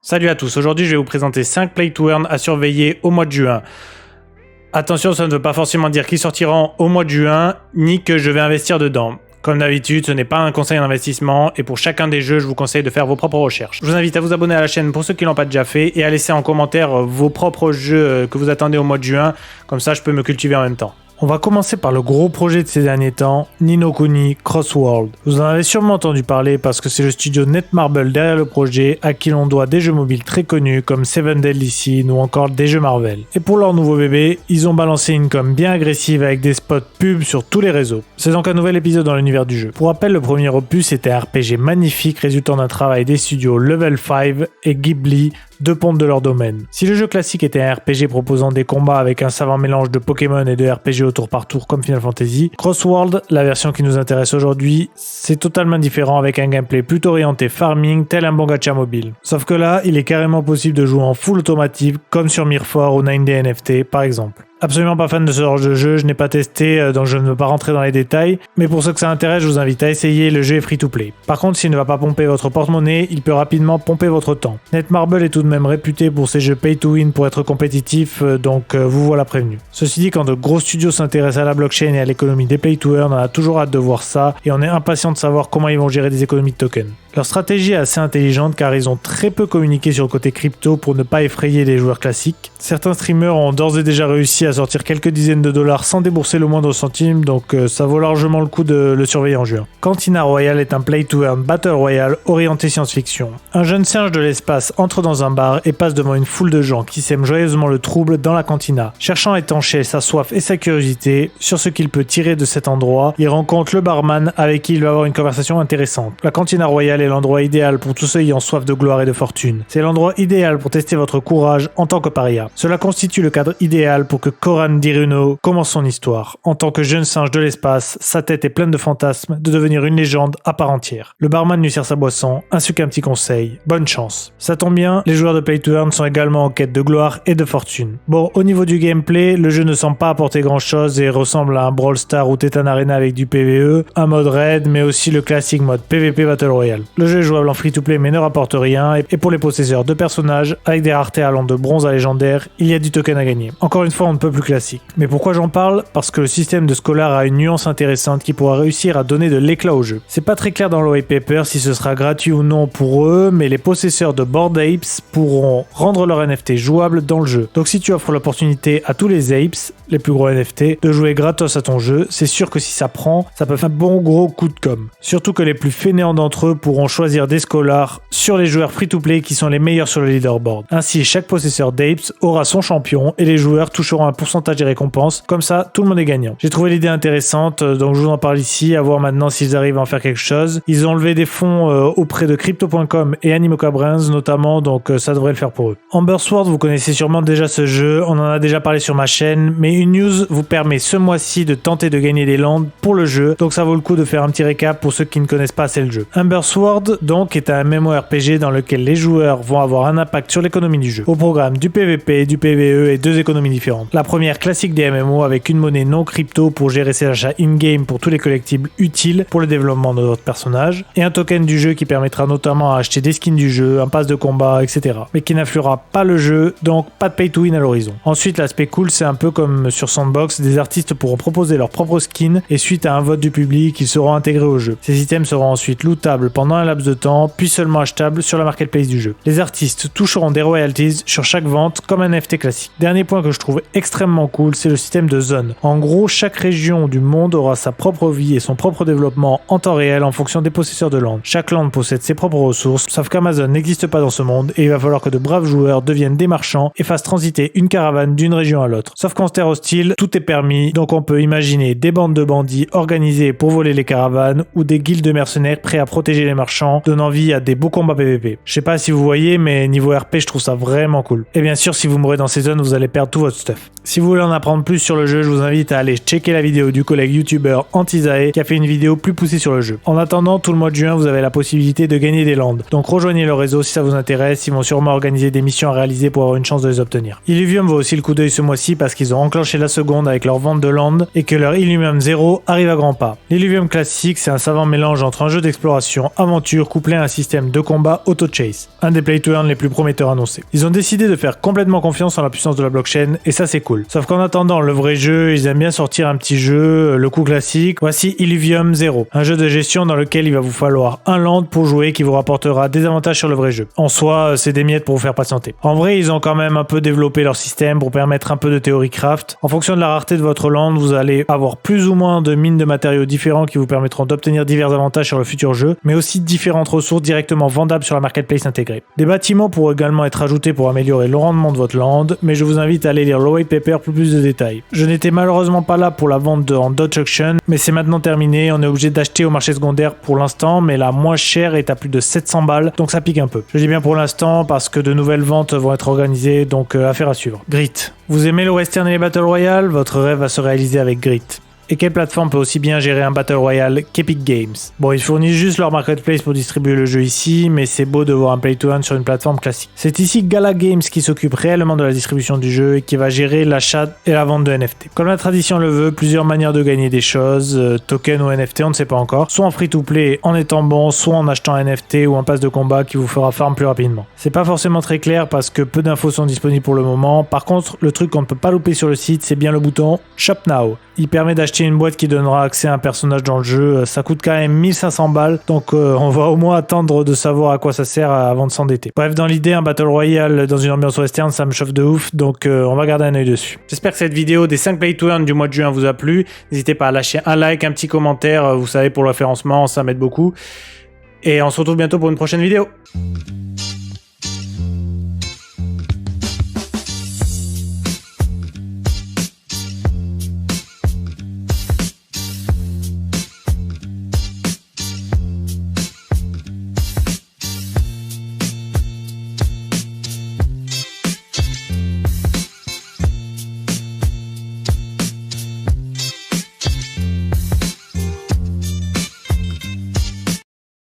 Salut à tous, aujourd'hui je vais vous présenter 5 play to earn à surveiller au mois de juin. Attention, ça ne veut pas forcément dire qu'ils sortiront au mois de juin, ni que je vais investir dedans. Comme d'habitude, ce n'est pas un conseil d'investissement et pour chacun des jeux, je vous conseille de faire vos propres recherches. Je vous invite à vous abonner à la chaîne pour ceux qui ne l'ont pas déjà fait et à laisser en commentaire vos propres jeux que vous attendez au mois de juin, comme ça je peux me cultiver en même temps. On va commencer par le gros projet de ces derniers temps, Ni no Kuni Crossworld. Vous en avez sûrement entendu parler parce que c'est le studio Netmarble derrière le projet à qui l'on doit des jeux mobiles très connus comme Seven Deadly Sins ou encore des jeux Marvel. Et pour leur nouveau bébé, ils ont balancé une com bien agressive avec des spots pubs sur tous les réseaux. C'est donc un nouvel épisode dans l'univers du jeu. Pour rappel, le premier opus était un RPG magnifique résultant d'un travail des studios Level 5 et Ghibli, deux pontes de leur domaine. Si le jeu classique était un RPG proposant des combats avec un savant mélange de Pokémon et de RPG au tour par tour comme Final Fantasy, Crossworld, la version qui nous intéresse aujourd'hui, c'est totalement différent avec un gameplay plutôt orienté farming tel un bon gacha mobile. Sauf que là, il est carrément possible de jouer en full automative comme sur Mir4 ou 9D NFT par exemple. Absolument pas fan de ce genre de jeu, je n'ai pas testé donc je ne veux pas rentrer dans les détails, mais pour ceux que ça intéresse, je vous invite à essayer, le jeu est free to play. Par contre, s'il ne va pas pomper votre porte-monnaie, il peut rapidement pomper votre temps. Netmarble est tout de même réputé pour ses jeux pay to win pour être compétitif, donc vous voilà prévenu. Ceci dit, quand de gros studios s'intéressent à la blockchain et à l'économie des play to earn, on a toujours hâte de voir ça, et on est impatient de savoir comment ils vont gérer des économies de tokens. Leur stratégie est assez intelligente car ils ont très peu communiqué sur le côté crypto pour ne pas effrayer les joueurs classiques. Certains streamers ont d'ores et déjà réussi à sortir quelques dizaines de dollars sans débourser le moindre centime, donc ça vaut largement le coup de le surveiller en juin. Cantina Royale est un play to earn battle royale orienté science-fiction. Un jeune singe de l'espace entre dans un bar et passe devant une foule de gens qui sèment joyeusement le trouble dans la cantina. Cherchant à étancher sa soif et sa curiosité sur ce qu'il peut tirer de cet endroit, il rencontre le barman avec qui il va avoir une conversation intéressante. La Cantina Royale est l'endroit idéal pour tous ceux ayant soif de gloire et de fortune. C'est l'endroit idéal pour tester votre courage en tant que paria. Cela constitue le cadre idéal pour que Koran Diruno commence son histoire. En tant que jeune singe de l'espace, sa tête est pleine de fantasmes de devenir une légende à part entière. Le barman lui sert sa boisson, ainsi qu'un petit conseil. Bonne chance. Ça tombe bien, les joueurs de Play to Earn sont également en quête de gloire et de fortune. Bon, au niveau du gameplay, le jeu ne semble pas apporter grand chose et ressemble à un Brawl Stars ou Titan Arena avec du PvE, un mode raid, mais aussi le classique mode PvP Battle Royale. Le jeu est jouable en free-to-play mais ne rapporte rien, et pour les possesseurs de personnages, avec des raretés allant de bronze à légendaire, il y a du token à gagner. Encore une fois, on ne peut plus classique. Mais pourquoi j'en parle ? Parce que le système de Scholar a une nuance intéressante qui pourra réussir à donner de l'éclat au jeu. C'est pas très clair dans le white paper si ce sera gratuit ou non pour eux, mais les possesseurs de Bored Apes pourront rendre leur NFT jouable dans le jeu. Donc si tu offres l'opportunité à tous les Apes, les plus gros NFT, de jouer gratos à ton jeu, c'est sûr que si ça prend, ça peut faire un bon gros coup de com'. Surtout que les plus fainéants d'entre eux pourront choisir des Scholars sur les joueurs free-to-play qui sont les meilleurs sur le leaderboard. Ainsi, chaque possesseur d'Apes aura son champion et les joueurs toucheront un pourcentage des récompenses. Comme ça, tout le monde est gagnant. J'ai trouvé l'idée intéressante, donc je vous en parle ici, à voir maintenant s'ils arrivent à en faire quelque chose. Ils ont levé des fonds auprès de Crypto.com et Animoca Brains notamment, donc ça devrait le faire pour eux. Amber Sword, vous connaissez sûrement déjà ce jeu, on en a déjà parlé sur ma chaîne, mais une news vous permet ce mois-ci de tenter de gagner des landes pour le jeu, donc ça vaut le coup de faire un petit récap pour ceux qui ne connaissent pas assez le jeu. Amber Sword, donc, est un MMORPG dans lequel les joueurs vont avoir un impact sur l'économie du jeu. Au programme du PvP, du PvE et deux économies différentes. La première classique des MMO avec une monnaie non crypto pour gérer ses achats in-game pour tous les collectibles utiles pour le développement de votre personnage, et un token du jeu qui permettra notamment à acheter des skins du jeu, un pass de combat, etc. Mais qui n'influera pas le jeu, donc pas de pay to win à l'horizon. Ensuite, l'aspect cool, c'est un peu comme sur Sandbox, des artistes pourront proposer leurs propres skins et suite à un vote du public, ils seront intégrés au jeu. Ces items seront ensuite lootables pendant un laps de temps, puis seulement achetables sur la marketplace du jeu. Les artistes toucheront des royalties sur chaque vente comme un NFT classique. Dernier point que je trouve extrêmement cool, c'est le système de zones. En gros, chaque région du monde aura sa propre vie et son propre développement en temps réel en fonction des possesseurs de land. Chaque land possède ses propres ressources, sauf qu'Amazon n'existe pas dans ce monde et il va falloir que de braves joueurs deviennent des marchands et fassent transiter une caravane d'une région à l'autre. Sauf qu'en terre hostile, tout est permis, donc on peut imaginer des bandes de bandits organisées pour voler les caravanes ou des guildes de mercenaires prêts à protéger les marchands, donnant vie à des beaux combats PvP. Je sais pas si vous voyez, mais niveau RP, je trouve ça vraiment cool. Et bien sûr, si vous mourrez dans ces zones, vous allez perdre tout votre stuff. Si vous voulez en apprendre plus sur le jeu, je vous invite à aller checker la vidéo du collègue youtubeur Antizae qui a fait une vidéo plus poussée sur le jeu. En attendant, tout le mois de juin, vous avez la possibilité de gagner des landes. Donc rejoignez le réseau si ça vous intéresse, ils vont sûrement organiser des missions à réaliser pour avoir une chance de les obtenir. Illuvium vaut aussi le coup d'œil ce mois-ci parce qu'ils ont enclenché déclencher la seconde avec leur vente de land et que leur Illuvium 0 arrive à grands pas. L'Illuvium classique, c'est un savant mélange entre un jeu d'exploration, aventure couplé à un système de combat auto-chase. Un des play to earn les plus prometteurs annoncés. Ils ont décidé de faire complètement confiance en la puissance de la blockchain et ça c'est cool. Sauf qu'en attendant le vrai jeu, ils aiment bien sortir un petit jeu, le coup classique. Voici Illuvium 0, un jeu de gestion dans lequel il va vous falloir un land pour jouer qui vous rapportera des avantages sur le vrai jeu. En soi, c'est des miettes pour vous faire patienter. En vrai, ils ont quand même un peu développé leur système pour permettre un peu de théorie craft. En fonction de la rareté de votre land, vous allez avoir plus ou moins de mines de matériaux différents qui vous permettront d'obtenir divers avantages sur le futur jeu, mais aussi différentes ressources directement vendables sur la marketplace intégrée. Des bâtiments pourront également être ajoutés pour améliorer le rendement de votre land, mais je vous invite à aller lire le white paper pour plus de détails. Je n'étais malheureusement pas là pour la vente en Dodge Auction, mais c'est maintenant terminé, on est obligé d'acheter au marché secondaire pour l'instant, mais la moins chère est à plus de 700 balles, donc ça pique un peu. Je dis bien pour l'instant parce que de nouvelles ventes vont être organisées, donc affaire à suivre. Grit. Vous aimez le western et les battle royale? Votre rêve va se réaliser avec Grit. Et quelle plateforme peut aussi bien gérer un Battle Royale qu'Epic Games? Bon, ils fournissent juste leur marketplace pour distribuer le jeu ici, mais c'est beau de voir un play to earn sur une plateforme classique. C'est ici Gala Games qui s'occupe réellement de la distribution du jeu et qui va gérer l'achat et la vente de NFT. Comme la tradition le veut, plusieurs manières de gagner des choses, token ou NFT, on ne sait pas encore, soit en free-to-play en étant bon, soit en achetant un NFT ou un pass de combat qui vous fera farm plus rapidement. C'est pas forcément très clair parce que peu d'infos sont disponibles pour le moment. Par contre, le truc qu'on ne peut pas louper sur le site, c'est bien le bouton Shop Now. Il permet d'acheter une boîte qui donnera accès à un personnage dans le jeu. Ça coûte quand même 1500 balles, donc on va au moins attendre de savoir à quoi ça sert avant de s'endetter. Bref, dans l'idée, un Battle Royale dans une ambiance western, ça me chauffe de ouf, donc on va garder un œil dessus. J'espère que cette vidéo des 5 play to earn du mois de juin vous a plu. N'hésitez pas à lâcher un like, un petit commentaire, vous savez, pour le référencement, ça m'aide beaucoup. Et on se retrouve bientôt pour une prochaine vidéo.